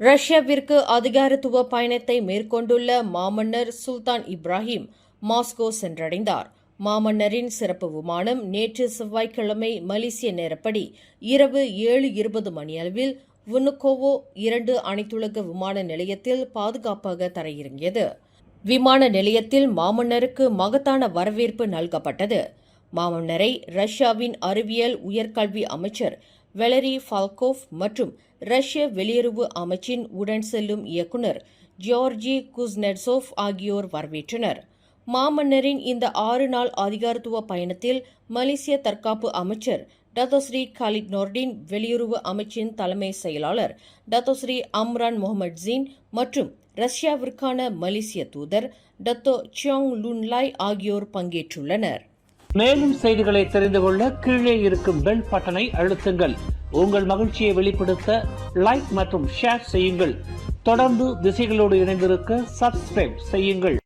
ரஷ்யாவிற்கு அதிகாரத்துவ பயணத்தை மேற்கொண்டுள்ள மாமன்னர் சுல்தான் இப்ராஹிம் மாஸ்கோ சென்றடைந்தார். மாமன்னரின் சிறப்பு விமானம் நேற்று செவ்வாய்க்கிழமை மலேசிய நேரப்படி இரவு 7:20 மணியளவில் வுனுகோவோ 2 அனைத்துலக விமான நிலையத்தில் பாதுகாப்பாக தரையிறங்கியது. விமான நிலையத்தில் மாமன்னருக்கு மகத்தான வரவேற்பு நல்கப்பட்டது. மாமன்னரை ரஷ்யாவின் அறிவியல் உயர்கல்வி அமைச்சர் வெலரி ஃபால்கோவ் மற்றும் ரஷ்ய வெளியுறவு அமைச்சின் உடன் செல்லும் இயக்குநர் ஜியார்ஜி குஸ்னெட்சோவ் ஆகியோர் வரவேற்றனர். மாமன்னரின் இந்த 6 நாள் அதிகாரத்துவ பயணத்தில் மலேசிய தற்காப்பு அமைச்சர் டத்தோஸ்ரீ காலிட் நோர்டின், வெளியுறவு அமைச்சின் தலைமை செயலாளர் டத்தோஸ்ரீ அம்ரான் முகமது ஜீன் மற்றும் ரஷ்யாவிற்கான மலேசிய தூதர் டத்தோ சியோங் லுன்லாய் ஆகியோர் பங்கேற்றுள்ளனர். மேலும் செய்திகளை தெரிந்து கொள்ள கீழே இருக்கும் பெல் பட்டனை அழுத்துங்கள். உங்கள் மகிழ்ச்சியை வெளிப்படுத்த லைக் மற்றும் ஷேர் செய்யுங்கள். தொடர்ந்து திசைகளோடு இணைந்திருக்க சப்ஸ்கிரைப் செய்யுங்கள்.